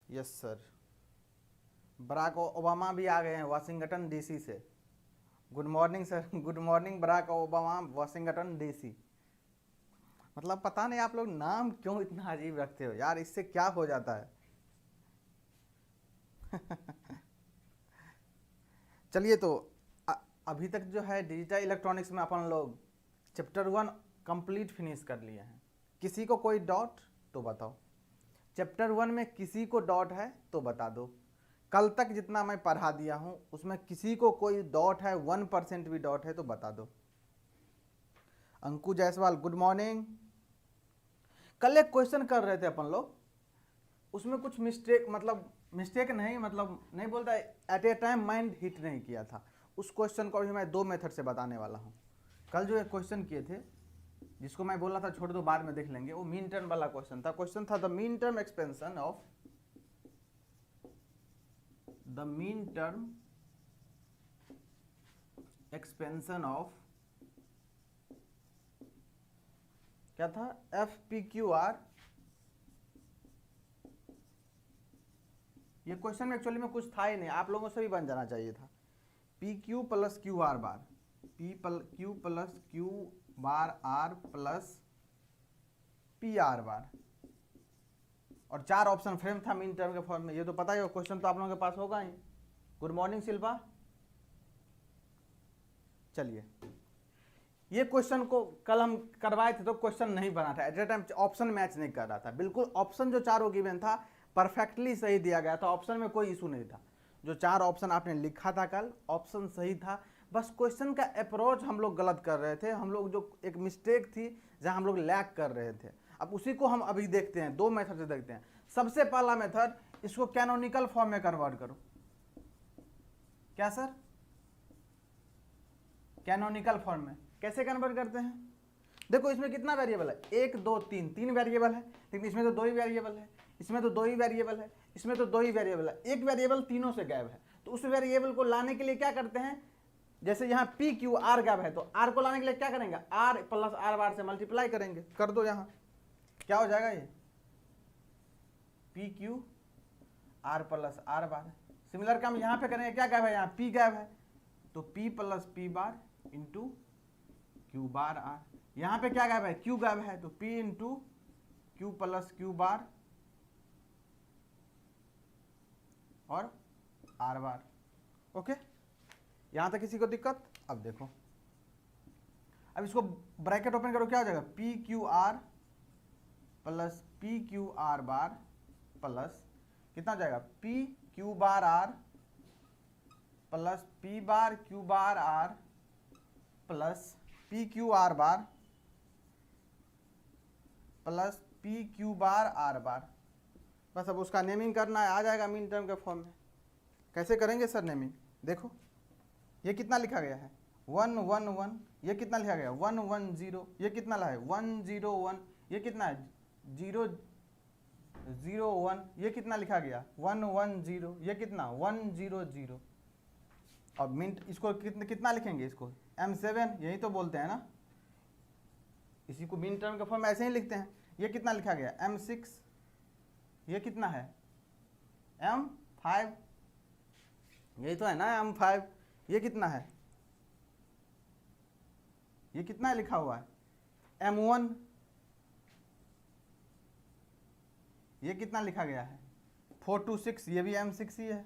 Yes sir, Barack Obama भी आ गए हैं वाशिंगटन डीसी से। Good morning sir, good morning Barack Obama, Washington DC. मतलब पता नहीं आप लोग नाम क्यों इतना अजीब रखते हो यार, इससे क्या हो जाता है। चलिए तो अभी तक जो है डिजिटल इलेक्ट्रॉनिक्स में अपन लोग चैप्टर 1 कंप्लीट फिनिश कर लिए हैं। किसी को कोई डाउट तो बताओ, चैप्टर 1 में किसी को डाउट है तो बता दो। कल तक जितना मैं पढ़ा दिया हूं उसमें किसी को कोई डाउट है, 1% भी डाउट है तो बता दो। Anku Jaiswal good morning. कल एक क्वेश्चन कर रहे थे अपन लोग, उसमें कुछ मिस्टेक, मतलब मिस्टेक नहीं, मतलब नहीं बोलता, at a time mind hit नहीं किया था। उस क्वेश्चन को भी मैं 2 मेथड से बताने वाला हूँ। कल जो एक क्वेश्चन किए थे जिसको मैं बोला था छोड़ दो बाद में देख लेंगे, वो मीन टर्म वाला क्वेश्चन था। क्वेश्चन था the mean term expansion of क्या था, एफ पी क्यू आर। ये क्वेश्चन में एक्चुअली में कुछ था ही नहीं, आप लोगों से भी बन जाना चाहिए था। P Q plus Q R bar, Q plus Q bar R plus P R bar, और 4 ऑप्शन फ्रेम था मीन टर्म के फॉर्म में। ये तो पता ही हो, क्वेश्चन तो आप लोगों के पास होगा ही। Good morning Shilpa. चलिए, ये क्वेश्चन को कल हम करवाए थे तो क्वेश्चन नहीं बना था, at a time option match नहीं कर रहा था। बिल्कुल ऑप्शन जो चारों गिवन था परफेक्टली सही दिया गया था, ऑप्शन में कोई इशू नहीं था। जो 4 ऑप्शन आपने लिखा था कल, ऑप्शन सही था, बस क्वेश्चन का अप्रोच हम लोग गलत कर रहे थे। हम लोग जो एक मिस्टेक थी जहां हम लोग लैग कर रहे थे, अब उसी को हम अभी देखते हैं। 2 मेथड से देखते हैं। सबसे पहला मेथड, इसको कैनोनिकल फॉर्म में कन्वर्ट करो। क्या सर, कैनोनिकल फॉर्म में कैसे कन्वर्ट करते हैं? देखो इसमें कितना वेरिएबल है, 1 2 3 वेरिएबल है, लेकिन इसमें तो 2 ही वेरिएबल है, इसमें तो 2 ही वेरिएबल है, इसमें तो 2 ही वेरिएबल है। एक वेरिएबल तीनों से गायब है, तो उस वेरिएबल को लाने के लिए क्या करते हैं, जैसे यहाँ पी क्यू आर गायब है तो आर को लाने के लिए क्या करेंगे, आर प्लस आर बार से मल्टीप्लाई करेंगे। कर दो, यहाँ क्या हो जाएगा, ये P Q R plus are bar. Similar काम यहाँ पे करेंगे, क्या गायब है, यहाँ पी गायब है, तो P plus P bar into Q bar R. यहाँ पे क्या गायब है, क्यू गायब है, तो P into Q plus Q bar और आर बार। ओके, यहां तक किसी को दिक्कत? अब देखो, अब इसको ब्रैकेट ओपन करो, क्या हो जाएगा, P Q R plus P Q R bar plus कितना हो जाएगा, P Q bar R plus P bar Q bar R plus P Q R bar plus P Q bar R bar. बस अब उसका नेमिंग करना है, आ जाएगा mean term के फॉर्म में। कैसे करेंगे सर नेमिंग? देखो ये कितना लिखा गया है, 1 1 1, ये कितना लिखा गया 1 1 0, ये कितना है 1 0 1, ये कितना है 0 0 1, ये कितना लिखा गया 1 1 0, ये कितना 1 0 0। और मिनट इसको कितना लिखेंगे, इसको M7, यही तो बोलते हैं ना, इसी को मीन टर्म का फॉर्म ऐसे ही लिखते हैं। ये कितना लिखा गया M6, ये कितना है M5, यही तो है ना M5। ये कितना है, ये कितना है लिखा हुआ है M1, ये कितना लिखा गया है 4 2 6, ये भी M6 ही है,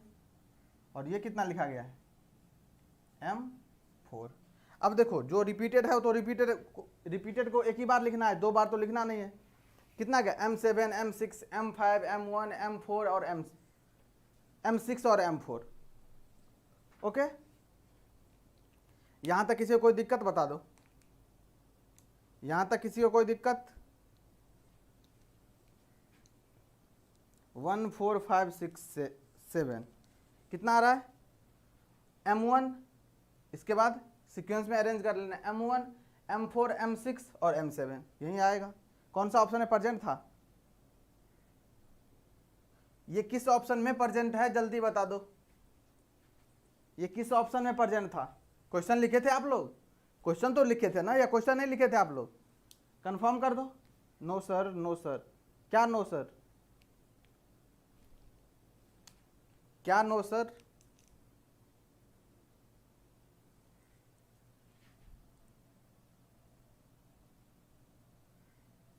और ये कितना लिखा गया है M4। अब देखो जो रिपीटेड है वो तो रिपीटेड को एक ही बार लिखना है, 2 बार तो लिखना नहीं है। कितना गया M7 M6 M5 M1 M4 और M6 और M4। ओके, यहां तक किसी को कोई दिक्कत बता दो, यहां तक किसी को कोई दिक्कत? 1 4 5 6 7 कितना आ रहा है M1, इसके बाद सीक्वेंस में अरेंज कर लेना M1 M4 M6 और M7, यही आएगा। कौन सा ऑप्शन में प्रेजेंट था, ये किस ऑप्शन में प्रेजेंट है जल्दी बता दो, ये किस ऑप्शन में प्रेजेंट था? क्वेश्चन लिखे थे आप लोग, क्वेश्चन तो लिखे थे ना, या क्वेश्चन नहीं लिखे थे आप लोग? कंफर्म कर दो। नो सर, नो सर, क्या नो सर? क्या नो सर?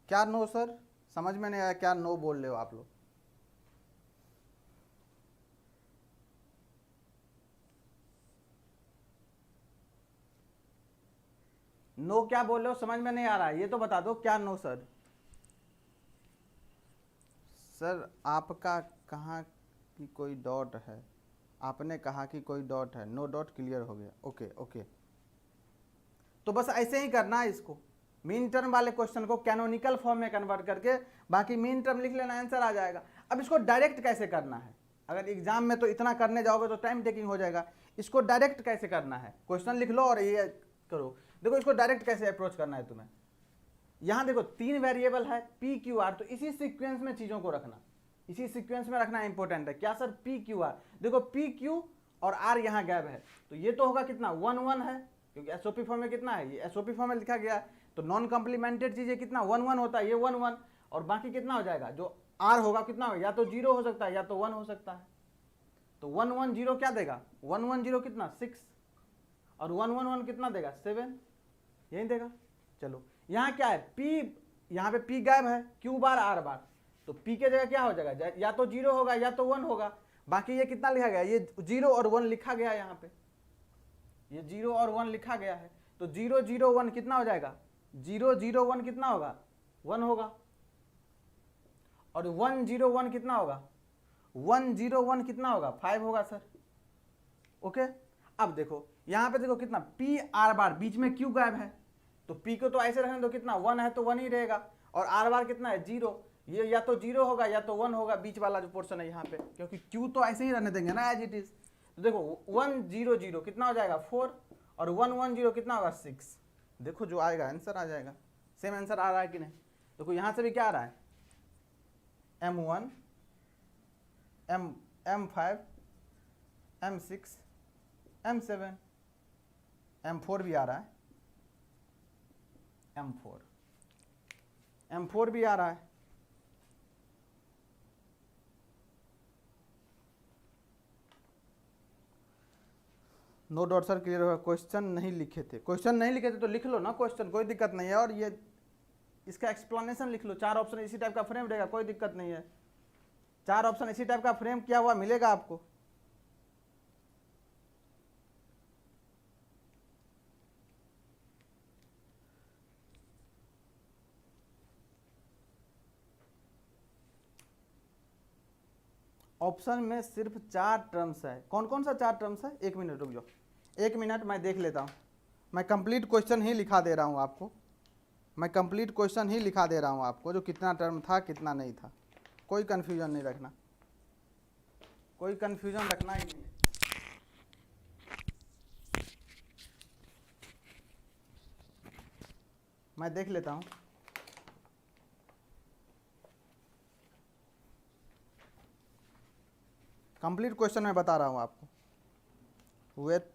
क्या नो सर? समझ में नहीं आया, क्या नो बोल रहे हो आप लोग? नो क्या बोल रहे हो, समझ में नहीं आ रहा है, ये तो बता दो क्या नो सर? सर आपका कहाँ कि कोई डॉट है, आपने कहा कि कोई डॉट है, नो डॉट, क्लियर हो गया। ओके ओके, तो बस ऐसे ही करना है इसको, मीन टर्म वाले क्वेश्चन को कैनोनिकल फॉर्म में कन्वर्ट करके बाकी मीन टर्म लिख लेना, आंसर आ जाएगा। अब इसको डायरेक्ट कैसे करना है, अगर एग्जाम में तो इतना करने जाओगे तो टाइम टेकिंग हो जाएगा, इसको डायरेक्ट कैसे करना है, क्वेश्चन लिख लो और ये करो। देखो इसको डायरेक्ट कैसे अप्रोच करना है तुम्हें, यहाँ देखो 3 वेरिएबल है पी क्यू आर, तो इसी सीक्वेंस में चीज़ों को रखना, इसी सीक्वेंस में रखना इंपॉर्टेंट है। क्या सर? पी क्यू आर, देखो पी क्यू और आर यहाँ गैप है, तो ये तो होगा कितना 1 1 है, क्योंकि एसओपी फॉर्म में कितना है, ये एसओपी फॉर्म में लिखा गया है, तो नॉन कॉम्प्लीमेंटेड चीज़ कितना 1 1 होता है, ये 1 1, और बाकी कितना हो जाएगा, जो आर होगा कितना होगा, या तो 0 हो सकता है या तो 1 हो सकता है। तो 1 1 0 क्या देगा, 1 1 0 कितना 6, और 1 1 1 कितना देगा 7, यही देगा। चलो यहाँ क्या है, पी, यहाँ पे पी गैप है, क्यू बार आर बार, तो पी के जगह क्या हो जाएगा, या तो 0 होगा या तो 1 होगा, बाकी ये कितना लिखा गया, ये 0 और 1 लिखा गया है, यहाँ पे ये 0 और 1 लिखा गया है, तो 0 0 1 कितना हो जाएगा, 0 0 1 कितना होगा 1 होगा, और 1 0 1 कितना होगा, 1 0 1 कितना होगा 5 होगा सर। ओके, अब देखो यहाँ पे देखो कितना पी आर बार, बीच में क्यू गैप है, तो पी को तो ऐसे रखने दो, कितना 1 है तो 1 ही रहेगा, और आर बार कितना है 0, ये या तो 0 होगा या तो 1 होगा, बीच वाला जो पोर्शन है यहाँ पे, क्योंकि क्यू तो ऐसे ही रहने देंगे ना एज इट इज। तो देखो 1 0 0 कितना हो जाएगा 4, और 1 1 0 कितना होगा 6, देखो जो आएगा आंसर आ जाएगा। सेम आंसर आ रहा है कि नहीं? देखो यहाँ से भी क्या आ रहा है, M1 M5 M6 M7, M4 भी आ रहा है, M4 भी आ रहा है। नो डॉट सर, क्लियर होगा। क्वेश्चन नहीं लिखे थे, क्वेश्चन नहीं लिखे थे तो लिख लो ना क्वेश्चन, कोई दिक्कत नहीं है, और ये इसका एक्सप्लेनेशन लिख लो, 4 ऑप्शन इसी टाइप का फ्रेम रहेगा, कोई दिक्कत नहीं है, 4 ऑप्शन इसी टाइप का फ्रेम किया हुआ मिलेगा आपको। ऑप्शन में सिर्फ 4 टर्म्स है, कौन कौन सा 4 टर्म्स है, 1 मिनट रुक जाओ, 1 मिनट मैं देख लेता हूँ, मैं कंप्लीट क्वेश्चन ही लिखा दे रहा हूँ आपको, मैं कंप्लीट क्वेश्चन ही लिखा दे रहा हूँ आपको, जो कितना टर्म था कितना नहीं था, कोई कन्फ्यूजन नहीं रखना, कोई कन्फ्यूजन रखना ही नहीं है। मैं देख लेता हूँ, कंप्लीट क्वेश्चन मैं बता रहा हूँ आपको, वेट,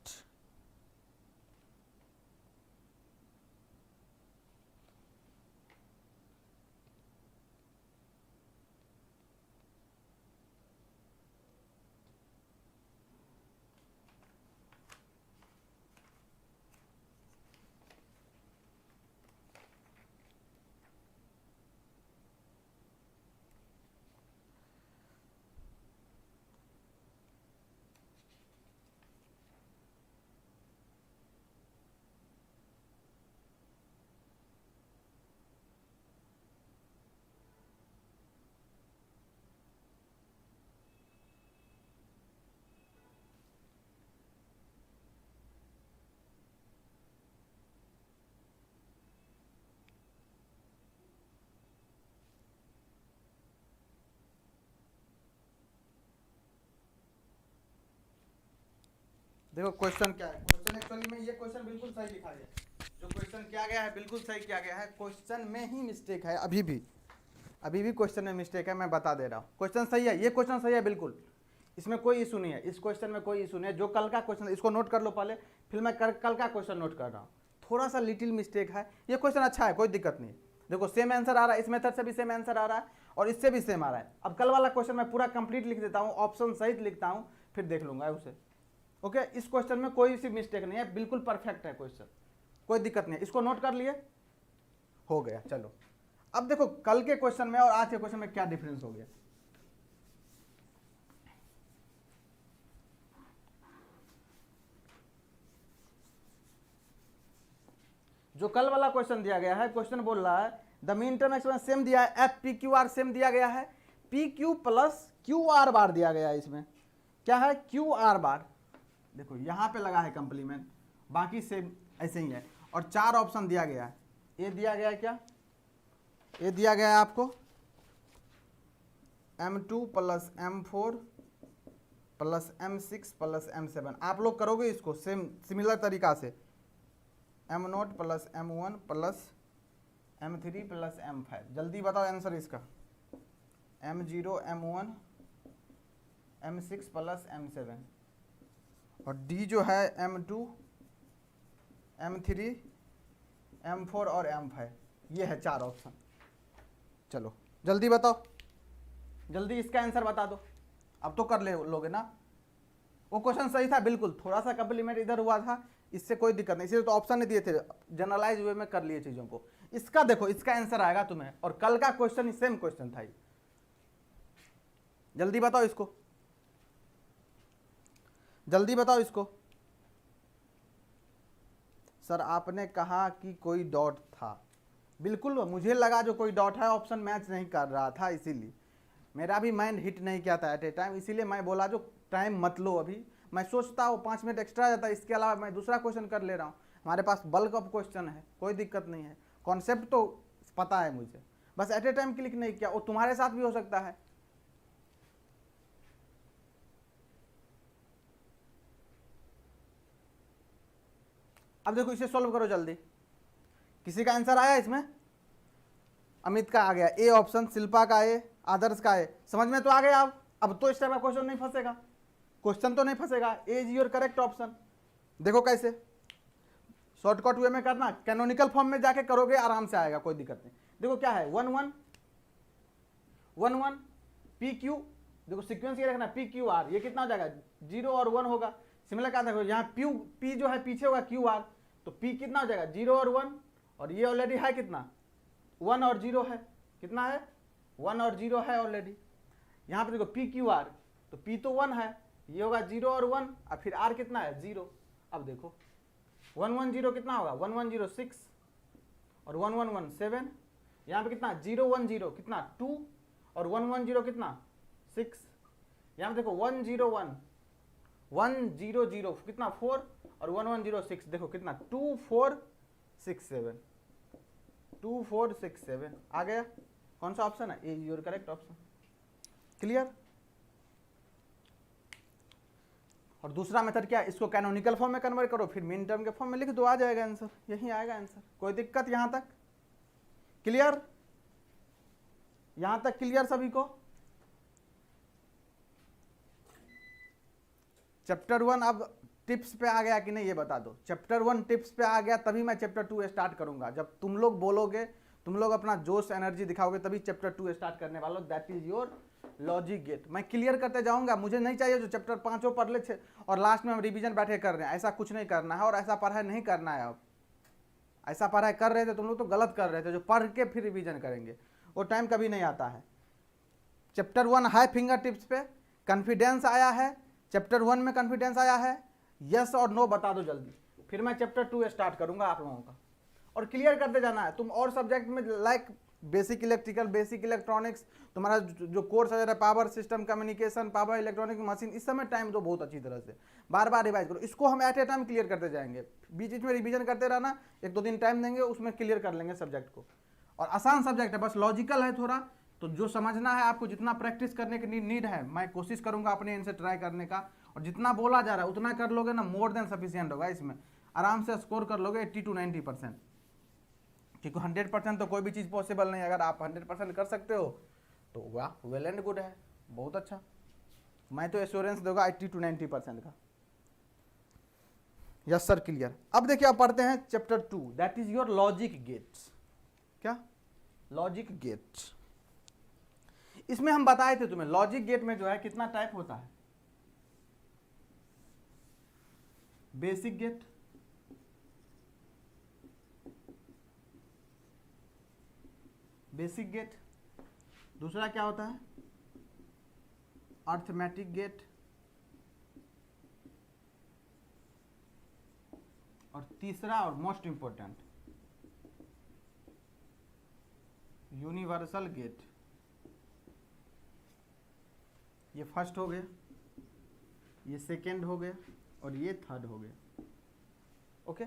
देखो क्वेश्चन क्या है, क्वेश्चन एक्चुअली में ये क्वेश्चन बिल्कुल सही लिखा गया है, जो क्वेश्चन किया गया है बिल्कुल सही किया गया है, क्वेश्चन में ही मिस्टेक है, अभी भी क्वेश्चन में मिस्टेक है, मैं बता दे रहा हूँ, क्वेश्चन सही है, ये क्वेश्चन सही है बिल्कुल, इसमें कोई इशू नहीं है, इस क्वेश्चन में कोई इशू नहीं है, जो कल का क्वेश्चन, इसको नोट कर लो पहले, फिर मैं कल का क्वेश्चन नोट कर रहा हूँ, थोड़ा सा लिटिल मिस्टेक है, ये क्वेश्चन अच्छा है, कोई दिक्कत नहीं है। देखो सेम आंसर आ रहा है, इस मेथड से भी सेम आंसर आ रहा है और इससे भी सेम आ रहा है। अब कल वाला क्वेश्चन मैं पूरा कंप्लीट लिख देता हूँ, ऑप्शन सहित लिखता हूँ, फिर देख लूंगा उसे। ओके, इस क्वेश्चन में कोई सी मिस्टेक नहीं है, बिल्कुल परफेक्ट है क्वेश्चन, कोई दिक्कत नहीं है। इसको नोट कर लिए, हो गया। चलो अब देखो कल के क्वेश्चन में और आज के क्वेश्चन में क्या डिफरेंस हो गया। जो कल वाला क्वेश्चन दिया गया है, क्वेश्चन बोल रहा है the mean term expense same दिया है, F P Q are same दिया गया है, P Q plus Q R बार दिया गया है। इसमें क्या है, क्यू आर बार, देखो यहां पे लगा है कंप्लीमेंट, बाकी सेम ऐसे ही है। और 4 ऑप्शन दिया गया है। ये दिया गया है क्या, ये दिया गया है आपको M2 plus M4 plus M6 plus M7। आप लोग करोगे इसको सेम सिमिलर तरीका से, M0 plus M1 plus M3 plus M5। जल्दी बताओ आंसर इसका, M0 M1 M6 plus M7, और D जो है M2 M3 M4 और M5। ये है 4 ऑप्शन। चलो जल्दी बताओ, जल्दी इसका आंसर बता दो। अब तो कर ले लोगे ना, वो क्वेश्चन सही था बिल्कुल, थोड़ा सा कम्प्लीमेंट इधर हुआ था, इससे कोई दिक्कत नहीं, इसलिए तो ऑप्शन नहीं दिए थे, जनरलाइज वे में कर लिए चीज़ों को। इसका देखो, इसका आंसर आएगा तुम्हें, और कल का क्वेश्चन सेम क्वेश्चन था। जल्दी बताओ इसको, जल्दी बताओ इसको। सर आपने कहा कि कोई डॉट था, बिल्कुल मुझे लगा जो कोई डॉट है ऑप्शन मैच नहीं कर रहा था, इसीलिए मेरा भी माइंड हिट नहीं किया था एट ए टाइम, इसीलिए मैं बोला जो टाइम मत लो अभी, मैं सोचता हूँ 5 मिनट एक्स्ट्रा जाता है, इसके अलावा मैं दूसरा क्वेश्चन कर ले रहा हूँ। हमारे पास बल्क ऑफ क्वेश्चन है, कोई दिक्कत नहीं है, कॉन्सेप्ट तो पता है मुझे, बस एट ए टाइम क्लिक नहीं किया। और तुम्हारे साथ भी हो सकता है। अब देखो इसे सॉल्व करो जल्दी। किसी का आंसर आया इसमें, अमित का आ गया ए ऑप्शन, शिल्पा का ए, आदर्श का ए, समझ में तो आ गया। अब तो इस टाइप का क्वेश्चन नहीं फंसेगा, क्वेश्चन तो नहीं फंसेगा। ए इज योर करेक्ट ऑप्शन। देखो कैसे शॉर्टकट वे में करना, कैनोनिकल फॉर्म में जाके करोगे आराम से आएगा, कोई दिक्कत नहीं। देखो क्या है 1 1 1 1 पी क्यू, देखो सीक्वेंस ये रखना पी क्यू आर, ये कितना हो जाएगा 0 और 1 होगा। सिमिलर क्या देखो यहाँ पी जो है पीछे होगा क्यू आर, तो पी कितना हो जाएगा 0 और 1, और ये ऑलरेडी है कितना 1 और 0 है, कितना है 1 और 0 है ऑलरेडी। यहाँ पे देखो पी क्यू आर, तो पी तो 1 है, ये होगा 0 और 1, और फिर आर कितना है 0। अब देखो 1 1 0 कितना होगा 1 1 0 6 और 1 1 1 7, यहाँ पे कितना 0 1 0 कितना 2 और 1 1 0 कितना 6, यहाँ पे देखो 1 0 1 1 0 0 कितना 4 और 1 1 0 6, देखो कितना 2 4 6 7 2 4 6 7 आ गया। कौन सा ऑप्शन है, ए योर करेक्ट ऑप्शन। क्लियर। और दूसरा मेथड क्या है, इसको कैनोनिकल फॉर्म में कन्वर्ट करो, फिर मीन टर्म के फॉर्म में लिख दो, आ जाएगा आंसर, यही आएगा आंसर। कोई दिक्कत यहां तक क्लियर, यहां तक क्लियर सभी को। चैप्टर 1 अब टिप्स पे आ गया कि नहीं ये बता दो। चैप्टर 1 टिप्स पे आ गया तभी मैं चैप्टर 2 स्टार्ट करूंगा। जब तुम लोग बोलोगे, तुम लोग अपना जोश एनर्जी दिखाओगे, तभी चैप्टर 2 स्टार्ट करने वाला। That is your logic gate. मैं क्लियर करते जाऊंगा, मुझे नहीं चाहिए जो चैप्टर 5 पढ़ ले और लास्ट में हम रिवीजन बैठे कर रहे हैं, ऐसा कुछ नहीं करना है और ऐसा पढ़ाई नहीं करना है। अब ऐसा पढ़ाई कर रहे थे तुम लोग तो गलत कर रहे थे, जो पढ़ के फिर रिवीजन करेंगे वो टाइम कभी नहीं आता है। चैप्टर 1 है फिंगर टिप्स पे, कॉन्फिडेंस आया है, चैप्टर 1 में कॉन्फिडेंस आया है, यस और नो बता दो जल्दी, फिर मैं चैप्टर 2 स्टार्ट करूंगा आप लोगों का। और क्लियर करते जाना है। तुम और सब्जेक्ट में like basic electrical, basic electronics, तुम्हारा जो कोर्स है power system communication, power electronic machine, इस समय टाइम दो बहुत अच्छी तरह से, बार बार रिवाइज करो। इसको हम एट ए टाइम क्लियर करते जाएंगे, बीच बीच में रिवीजन करते रहना, 1-2 दिन टाइम देंगे, उसमें क्लियर कर लेंगे सब्जेक्ट को। और आसान सब्जेक्ट है, बस लॉजिकल है थोड़ा, तो जो समझना है आपको, जितना प्रैक्टिस करने की नीड है, मैं कोशिश करूंगा अपने इनसे ट्राई करने का, और जितना बोला जा रहा है उतना कर लोगे ना, मोर देन सफिशिएंट होगा। इसमें आराम से स्कोर कर लोगे 80 to 90%, क्योंकि 100% तो कोई भी चीज़ पॉसिबल नहीं। अगर आप 100% कर सकते हो तो वाह, वेल एंड गुड है, बहुत अच्छा। मैं तो एश्योरेंस दूंगा 80 to 90% का। Yes sir clear. अब देखिए आप पढ़ते हैं chapter 2, that is your logic gates. क्या लॉजिक गेट्स, इसमें हम बताए थे तुम्हें लॉजिक गेट में जो है कितना टाइप होता है। बेसिक गेट, बेसिक गेट, दूसरा क्या होता है अर्थमेटिक गेट, और तीसरा और मोस्ट इंपॉर्टेंट यूनिवर्सल गेट। ये फर्स्ट हो गया, ये सेकेंड हो गया और ये थर्ड हो गया। ओके,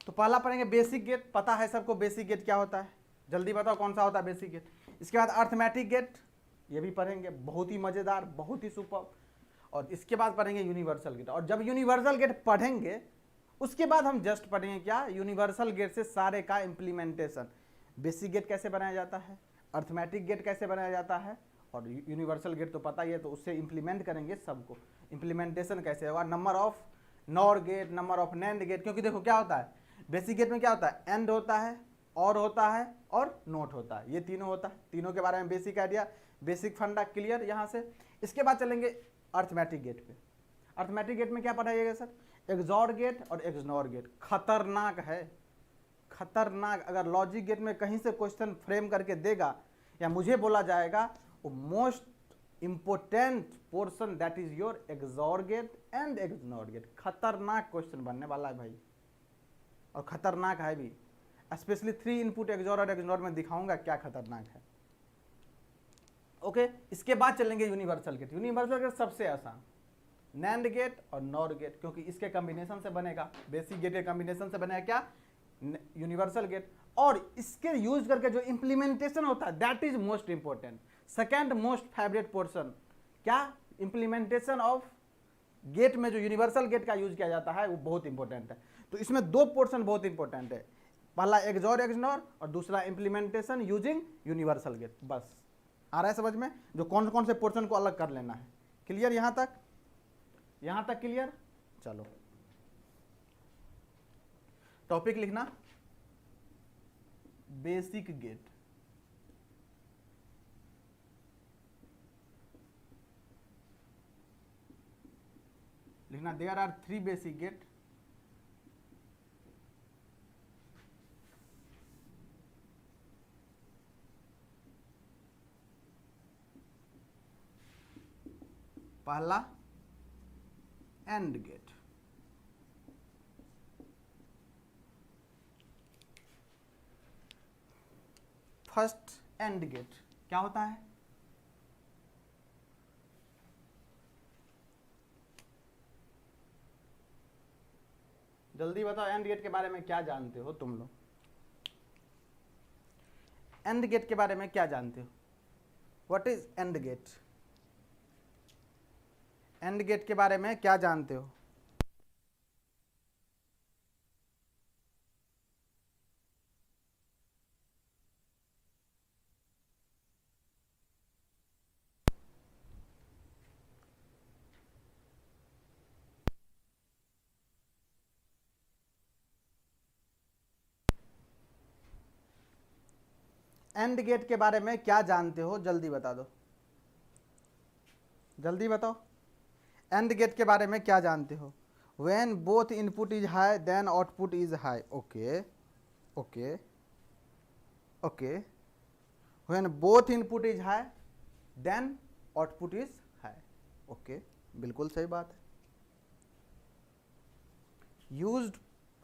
तो पहला पढ़ेंगे बेसिक गेट। पता है सबको बेसिक गेट क्या होता है? जल्दी बताओ कौन सा होता है बेसिक गेट। इसके बाद अर्थमेटिक गेट, ये भी पढ़ेंगे, बहुत ही मजेदार, बहुत ही सुपर। और इसके बाद पढ़ेंगे यूनिवर्सल गेट। और जब यूनिवर्सल गेट पढ़ेंगे उसके बाद हम जस्ट पढ़ेंगे क्या, यूनिवर्सल गेट से सारे का इम्प्लीमेंटेशन। बेसिक गेट कैसे बनाया जाता है, अर्थमेटिक गेट कैसे बनाया जाता है, और यूनिवर्सल गेट तो पता ही है, तो उससे इम्प्लीमेंट करेंगे सबको। इम्प्लीमेंटेशन कैसे होगा, number of NOR gate, number of NAND gate. क्योंकि देखो क्या होता है बेसिक गेट में, क्या होता है, एंड होता है, और होता है, और नोट होता है, ये तीनों होता है। तीनों के बारे में बेसिक आइडिया, बेसिक फंडा क्लियर यहाँ से। इसके बाद चलेंगे अर्थमेटिक गेट पे। अर्थमेटिक गेट में क्या पढ़ाइएगा सर, एक्सॉर गेट और एक्सनॉर गेट। खतरनाक है, खतरनाक। अगर लॉजिक गेट में कहीं से क्वेश्चन फ्रेम करके देगा या मुझे बोला जाएगा, वो most important portion that is your XOR gate and XNOR gate. खतरनाक क्वेश्चन बनने वाला है भाई, और खतरनाक है भी। स्पेशली 3 इनपुट एक्सॉर और एक्सनॉर में दिखाऊंगा क्या खतरनाक है। ओके, इसके बाद चलेंगे यूनिवर्सल गेट। यूनिवर्सल गेट सबसे आसान, नैंड गेट और नॉर गेट, क्योंकि इसके कॉम्बिनेशन से बनेगा। बेसिक गेट के कॉम्बिनेशन से बनेगा क्या, यूनिवर्सल गेट। और इसके यूज करके जो इंप्लीमेंटेशन होता है that is most important, second most favourite portion. क्या, इंप्लीमेंटेशन ऑफ गेट में जो यूनिवर्सल गेट का यूज किया जाता है वो बहुत इंपॉर्टेंट है। तो इसमें 2 पोर्शन बहुत इंपॉर्टेंट है, पहला एक्सॉर एक्सनॉर और दूसरा इंप्लीमेंटेशन यूजिंग यूनिवर्सल गेट। बस आ रहा है समझ में, जो कौन कौन से पोर्शन को अलग कर लेना है। क्लियर यहां तक, यहां तक क्लियर। चलो टॉपिक लिखना, बेसिक गेट। लिखना देयर आर 3 बेसिक गेट, पहला AND gate, first AND gate क्या होता है, जल्दी बताओ एंड गेट के बारे में क्या जानते हो तुम लोग। एंड गेट के बारे में क्या जानते हो, what is AND gate, AND gate के बारे में क्या जानते हो। एंड गेट के बारे में क्या जानते हो, जल्दी बता दो, जल्दी बताओ। एंड गेट के बारे में क्या जानते हो, when both input is high then output is high. Okay okay okay, when both input is high then output is high. Okay, बिल्कुल सही बात है।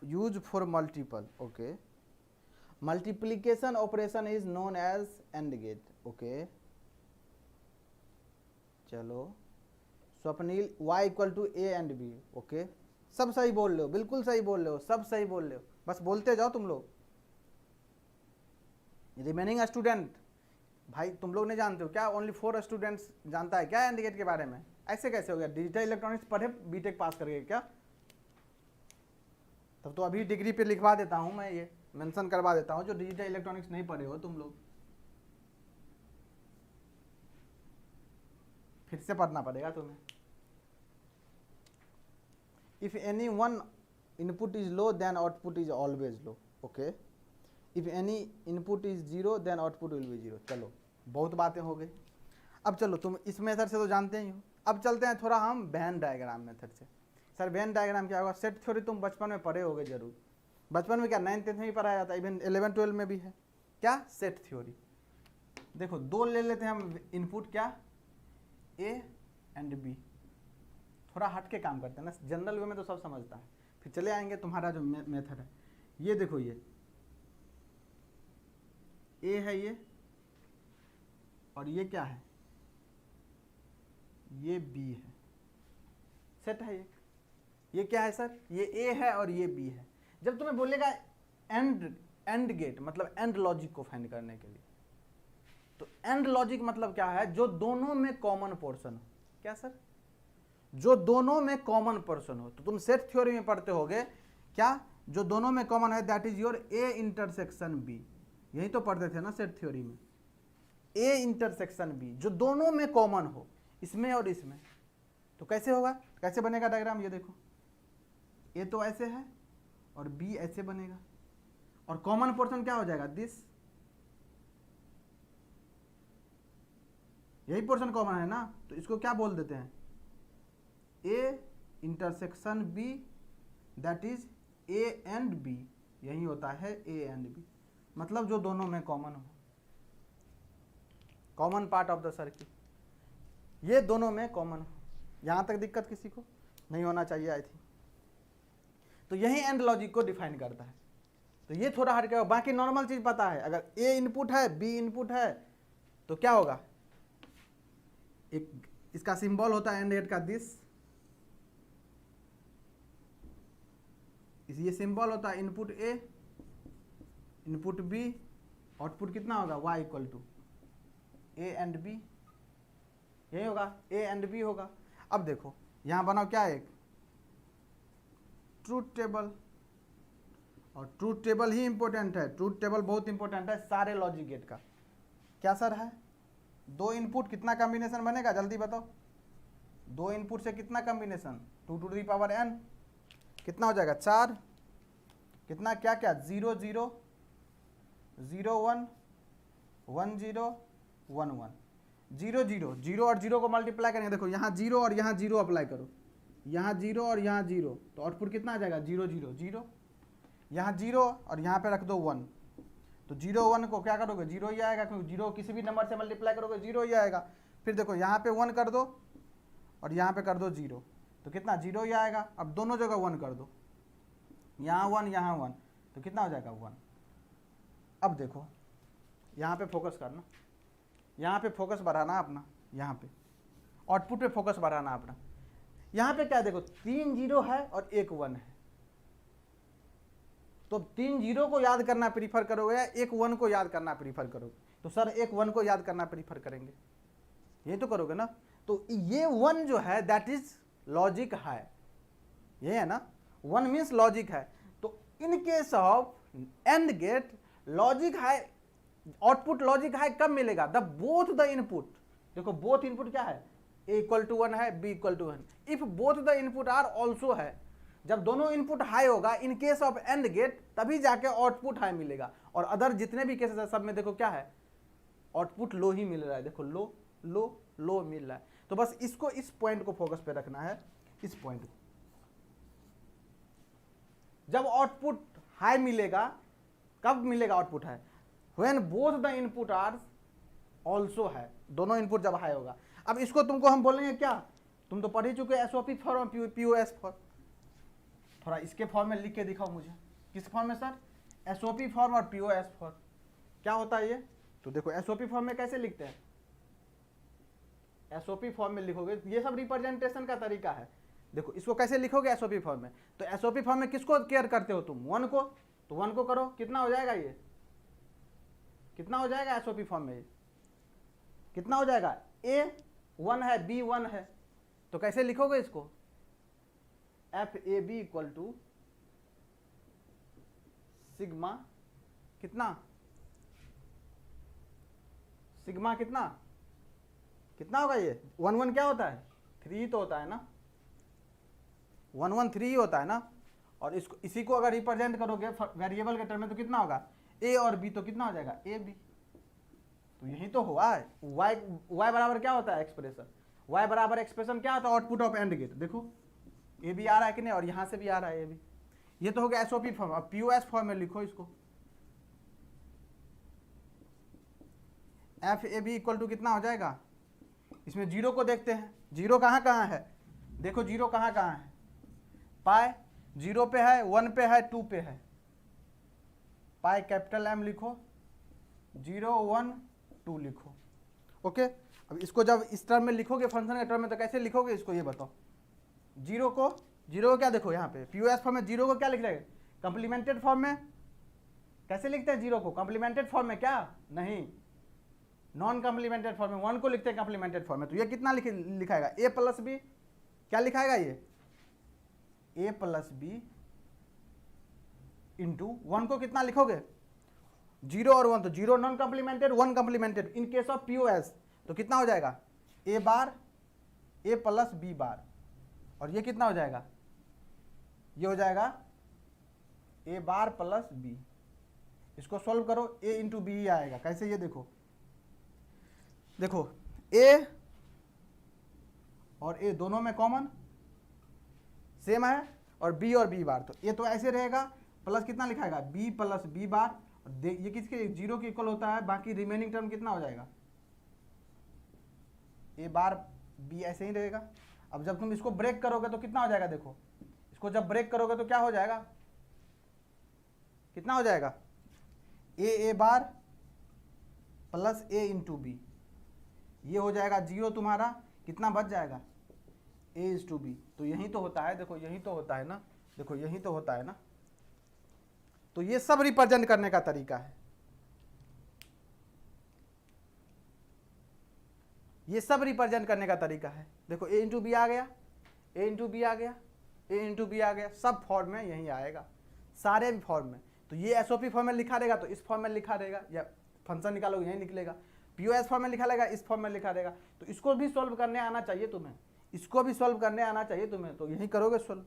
Used for multiple. Okay, multiplication operation is known as AND gate. Okay, चलो Swapnil y equal to A and B. Okay, सब सही बोल रहे हो, बिल्कुल सही बोल रहे हो, सब सही बोल रहे हो, बस बोलते जाओ तुम लोग। रिमेनिंग स्टूडेंट भाई तुम लोग नहीं जानते हो क्या, ओनली 4 स्टूडेंट्स जानता है क्या एंड गेट के बारे में। ऐसे कैसे हो गया, डिजिटल इलेक्ट्रॉनिक्स पढ़े बीटेक पास करके क्या, तब तो अभी डिग्री पे लिखवा देता हूं मैं, ये मेंशन करवा देता हूं जो डिजिटल इलेक्ट्रॉनिक्स नहीं पढ़े हो तुम लोग, फिर से पढ़ना पड़ेगा तुम्हें। If any one input is low then output is always low. Okay, if any input is zero then output will be zero. चलो बहुत बातें हो गई, अब चलो तुम इस मेथड से तो जानते ही हो। अब चलते हैं थोड़ा हम वेन डायग्राम मेथड से। सर वेन डायग्राम क्या होगा? सेट थ्योरी तुम बचपन में पढ़े होगे जरूर, बचपन में क्या 9th 10th में भी पढ़ाया जाता है, इवन 11 12 में भी है। क्या? Set theory. देखो दो ले लेते हैं हम इनपुट, क्या? A and B. थोड़ा हट के काम करते हैं ना, जनरल वे में तो सब समझता है। फिर चले आएंगे तुम्हारा जो मेथड है, ये देखो ये ए है ये, और ये क्या है? ये बी है, सेट है ये क्या है सर? ये ए है और ये बी है। जब तुम्हें बोलेगा एंड गेट मतलब एंड लॉजिक को फाइंड करने के लिए, तो एंड लॉजिक मतलब क्या है? जो दोनों में कॉमन पोर्शन हो। क्या सर? जो दोनों में कॉमन पोर्शन हो। तो तुम सेट थ्योरी में पढ़ते होगे क्या? जो दोनों में कॉमन है that is your A intersection B. यही तो पढ़ते थे ना सेट थ्योरी में, ए इंटरसेक्शन बी, जो दोनों में कॉमन हो, इसमें और इसमें। तो कैसे होगा? कैसे बनेगा डायग्राम? ये देखो, ए तो ऐसे है और बी ऐसे बनेगा, और कॉमन पोर्शन क्या हो जाएगा? दिस। यही पोर्शन कॉमन है ना, तो इसको क्या बोल देते हैं? A intersection B, that is A and B. यही होता है ए एंड बी, मतलब जो दोनों में कॉमन हो, common part of the circuit, ये दोनों में कॉमन हो। यहां तक दिक्कत किसी को नहीं होना चाहिए आई थिंक। तो यही एंड लॉजिक को डिफाइन करता है। तो ये थोड़ा हट गया, बाकी नॉर्मल चीज पता है। अगर ए इनपुट है बी इनपुट है तो क्या होगा? एक इसका सिंबल होता है एंड गेट का दिस, ये सिंबल होता है input A input B, output कितना होगा? y equal to A and B. यही होगा, ए एंड बी होगा। अब देखो यहां बनाओ क्या? एक ट्रूथ टेबल, और ट्रूथ टेबल ही इंपॉर्टेंट है। ट्रूथ टेबल बहुत इंपॉर्टेंट है सारे लॉजिक गेट का। क्या सर है? दो इनपुट कितना कॉम्बिनेशन बनेगा? जल्दी बताओ। दो इनपुट से कितना combination? 2 to the power n, कितना हो जाएगा? 4। कितना? क्या क्या? 0 0 0 1 1 0 1 1 0 0 0 और 0 को मल्टीप्लाई करेंगे। देखो यहाँ 0 और यहाँ 0 अप्लाई करो, यहाँ 0 और यहाँ 0, तो आउटपुट कितना आ जाएगा? 0 0 0। यहाँ 0 और यहाँ पे रख दो 1, तो 0 1 को क्या करोगे? 0 ही आएगा, क्योंकि 0 किसी भी नंबर से मल्टीप्लाई करोगे 0 ही आएगा। फिर देखो यहाँ पे 1 कर दो और यहाँ पे कर दो 0, तो कितना? 0 ही आएगा। अब दोनों जगह 1 कर दो, यहाँ 1 यहाँ 1, तो कितना हो जाएगा? 1। अब देखो यहाँ पे फोकस करना, यहाँ पे फोकस बढ़ाना अपना, यहाँ पे आउटपुट पे फोकस बढ़ाना अपना। यहाँ पे क्या देखो? 3 0 है और 1 1 है, तो 3 0 को याद करना प्रीफर करोगे या 1 1 को याद करना प्रीफर करोगे? तो सर 1 1 को याद करना प्रीफर करेंगे, ये तो करोगे ना। तो ये 1 जो है दैट इज लॉजिक हाई, ये है ना, 1 मीन्स लॉजिक है। तो in case of AND gate logic high, output logic high कब मिलेगा? द बोथ द इनपुट, देखो बोथ इनपुट क्या है? ए इक्वल टू 1 है, B equal to 1। If both the input are also है, जब दोनों इनपुट हाई होगा in case of AND gate, तभी जाके आउटपुट हाई मिलेगा। और अदर जितने भी केसेस है सब में देखो क्या है? आउटपुट लो ही मिल रहा है। देखो लो लो लो मिल रहा है। तो बस इसको, इस पॉइंट को फोकस पे रखना है, इस पॉइंट को। जब आउटपुट हाई मिलेगा, कब मिलेगा output high? When both the input are also है, दोनों इनपुट जब हाई होगा। अब इसको तुमको हम बोलेंगे क्या? तुम तो पढ़ ही चुके एसओपी फॉर्म और पीओएस फॉर्म। थोड़ा इसके फॉर्म में लिख के दिखाओ मुझे। किस फॉर्म में सर? एसओपी फॉर्म और पीओएस फॉर्म। क्या होता है ये? तो देखो एसओपी फॉर्म में कैसे लिखते हैं? एसओपी फॉर्म में लिखोगे, ये सब रिप्रेजेंटेशन का तरीका है। देखो इसको कैसे लिखोगे एसओपी फॉर्म में? तो एसओपी फॉर्म में किसको केयर करते हो तुम? 1 को, तो 1 को करो, कितना हो जाएगा? ये कितना हो जाएगा एसओपी फॉर्म में? कितना हो जाएगा? ए 1 है, बी 1 है, तो कैसे लिखोगे इसको? F A B equal to sigma कितना? सिग्मा कितना? कितना होगा ये? 1 1 क्या होता है? 3 तो होता है ना, 1 1 3 ही होता है ना। और इसको, इसी को अगर रिप्रेजेंट करोगे वेरिएबल के टर्म में, तो कितना होगा? ए और बी, तो कितना हो जाएगा? A B. तो यही तो हुआ है। y बराबर क्या होता है? एक्सप्रेशन। y बराबर एक्सप्रेशन क्या होता है? Output of AND gate. देखो ए भी आ रहा है कि नहीं, और यहाँ से भी आ रहा है ए भी। ये तो हो गया एसओपी फॉर्म। अब पीओएस फॉर्म में लिखो इसको, F A B equal to कितना हो जाएगा, इसमें जीरो को देखते हैं, जीरो कहाँ कहाँ है, देखो जीरो कहाँ कहाँ है, पाई 0 पे है, 1 पे है, 2 पे है, पाई कैपिटल एम लिखो, 0 1 2 लिखो। ओके, अब इसको जब इस टर्म में लिखोगे, फंक्शन के टर्म में, तो कैसे लिखोगे इसको ये बताओ। जीरो को क्या देखो यहाँ पे पीओएस फॉर्म में जीरो को क्या लिख रहे हैं, कम्प्लीमेंटेड फॉर्म में। कैसे लिखते हैं जीरो को, कम्प्लीमेंटेड फॉर्म में, क्या नहीं, नॉन कम्प्लीमेंटेड फॉर्म में 1 को लिखते हैं कम्प्लीमेंटेड फॉर्म में। तो ये कितना लिखाएगा, ए प्लस बी, क्या लिखाएगा ये, ए प्लस बी इंटू 1 को कितना लिखोगे, 0 और 1, तो 0 non complemented, 1 complemented. In case of POS तो कितना हो जाएगा, ए बार ए प्लस बी बार, और ये कितना हो जाएगा, ये हो जाएगा ए बार प्लस बी। इसको सॉल्व करो, ए इंटू बी ही आएगा। कैसे, ये देखो, देखो ए और ए दोनों में कॉमन सेम है, और बी बार, तो ए तो ऐसे रहेगा, प्लस कितना लिखाएगा, बी प्लस बी बार, ये किसके, जीरो के इक्वल होता है, बाकी रिमेनिंग टर्म कितना हो जाएगा, ए बार बी ऐसे ही रहेगा। अब जब तुम इसको ब्रेक करोगे तो कितना हो जाएगा, देखो इसको जब ब्रेक करोगे तो क्या हो जाएगा, कितना हो जाएगा, ए बार प्लस ए इंटू बी, ये हो जाएगा 0 तुम्हारा, कितना बच जाएगा, ए इज टू बी। तो यही तो होता है, देखो यही तो होता है ना, देखो यही तो होता है ना। तो ये सब रिप्रेजेंट करने का तरीका है, ये सब रिप्रेजेंट करने का तरीका है। देखो ए इंटू बी आ गया, ए इंटू बी आ गया, ए इंटू बी आ गया, सब फॉर्म में यही आएगा, सारे भी फॉर्म में। तो ये एसओपी फॉर्म में लिखा रहेगा तो इस फॉर्म में लिखा रहेगा, या फंक्शन निकालोगे यही निकलेगा, पीओएस फॉर्म में लिखा रहेगा इस फॉर्म में लिखा रहेगा। तो इसको भी सॉल्व करने आना चाहिए तुम्हें, इसको भी सॉल्व करने आना चाहिए तुम्हें, तो यही करोगे सॉल्व।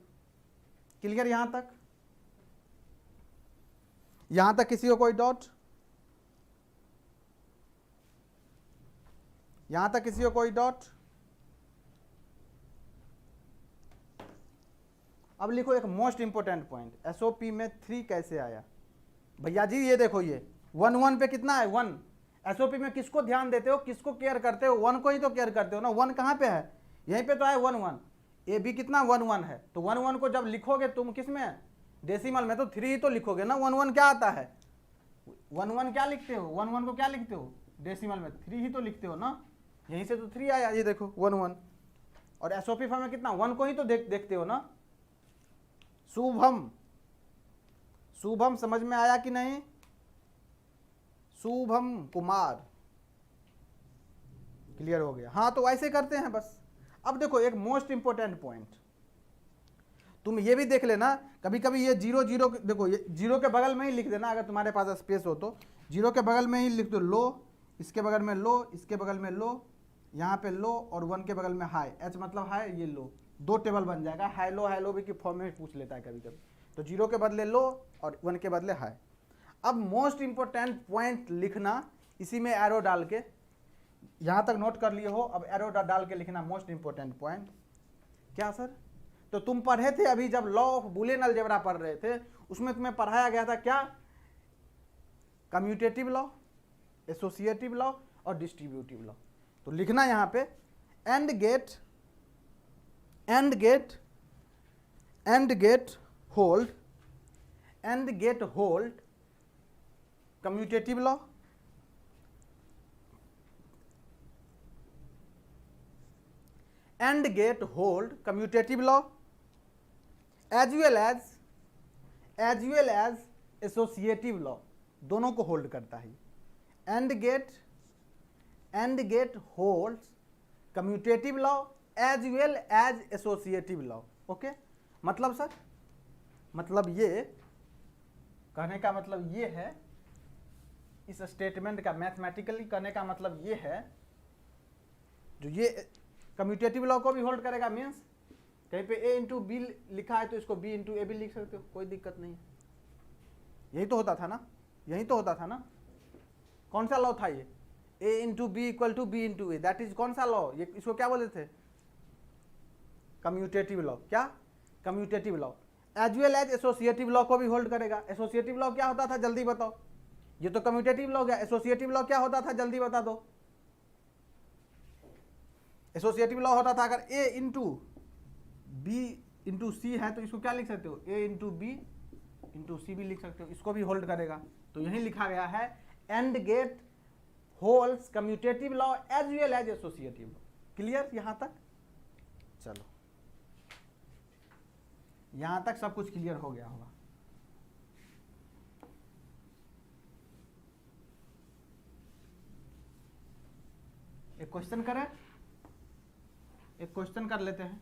क्लियर यहां तक, यहां तक किसी को कोई डाउट, यहां तक किसी को कोई डाउट। अब लिखो एक मोस्ट इंपोर्टेंट पॉइंट, एसओपी में 3 कैसे आया भैया जी, ये देखो ये 1 1 पे कितना है 1, एसओपी में किसको ध्यान देते हो, किसको केयर करते हो, 1 को ही तो केयर करते हो ना। 1 कहाँ पे है, यहीं पे तो है 1 1, ए बी कितना 1 1 है, तो 1 1 को जब लिखोगे तुम किस में, डेसिमल में, तो 3 ही तो लिखोगे ना। 1 1 क्या आता है, 1 1 क्या लिखते हो, 1 1 को क्या लिखते हो, डेसिमल में 3 ही तो लिखते हो ना, यहीं से तो 3 आया, ये देखो 1 1। और एसओपी फॉर्म में कितना 1 को ही तो देखते हो ना। शुभम, शुभम समझ में आया कि नहीं, शुभम कुमार, क्लियर हो गया। हाँ तो ऐसे करते हैं बस। अब देखो एक मोस्ट इंपोर्टेंट पॉइंट, तुम ये भी देख लेना, कभी कभी ये 0 0, देखो ये 0 के बगल में ही लिख देना, अगर तुम्हारे पास स्पेस हो तो 0 के बगल में ही लिख दो लो, इसके बगल में लो, इसके बगल में लो, यहाँ पे लो, और 1 के बगल में हाई, एच मतलब हाई, ये लो, 2 टेबल बन जाएगा। हाई लो भी की फॉर्म में पूछ लेता है कभी कभी, तो 0 के बदले लो और 1 के बदले हाई। अब मोस्ट इंपोर्टेंट पॉइंट लिखना, इसी में एरो डाल के, यहाँ तक नोट कर लिए हो, अब एरो डाल के लिखना मोस्ट इंपोर्टेंट पॉइंट। क्या सर, तो तुम पढ़े थे अभी जब लॉ ऑफ बुलियन अलजेब्रा पढ़ रहे थे, उसमें तुम्हें पढ़ाया गया था क्या, कम्यूटेटिव लॉ, एसोसिएटिव लॉ और डिस्ट्रीब्यूटिव लॉ। तो लिखना यहाँ पे AND gate hold commutative law, AND gate hold commutative law as well as associative law, दोनों को होल्ड करता है। AND gate holds commutative law as well as associative law. Okay, मतलब सर, मतलब ये कहने का मतलब ये है, इस स्टेटमेंट का मैथमेटिकली कहने का मतलब ये है, जो ये कम्यूटेटिव लॉ को भी होल्ड करेगा, मीन्स कहीं पे ए इंटू बी लिखा है तो इसको बी इंटू ए भी लिख सकते हो, कोई दिक्कत नहीं है। यही तो होता था ना, यही तो होता था ना। कौन सा लॉ था ये, A into B equal to B into A, that is कौन सा लॉ, ये इसको क्या बोले थे, कम्यूटेटिव लॉ। क्या commutative law, as well as associative law को भी होल्ड करेगा। एसोसिएटिव लॉ क्या होता था जल्दी बताओ, ये तो कम्यूटेटिव लॉ गया, एसोसिएटिव लॉ क्या होता था जल्दी बता दो। एसोसिएटिव लॉ होता था अगर ए इंटू बी इंटू सी है तो इसको क्या लिख सकते हो, ए इंटू बी इंटू सी भी लिख सकते हो, इसको भी होल्ड करेगा। तो यही लिखा गया है AND gate holds commutative law as well as associative law. Clear यहां तक? चलो यहां तक सब कुछ क्लियर हो गया होगा। एक क्वेश्चन करें, एक क्वेश्चन कर लेते हैं।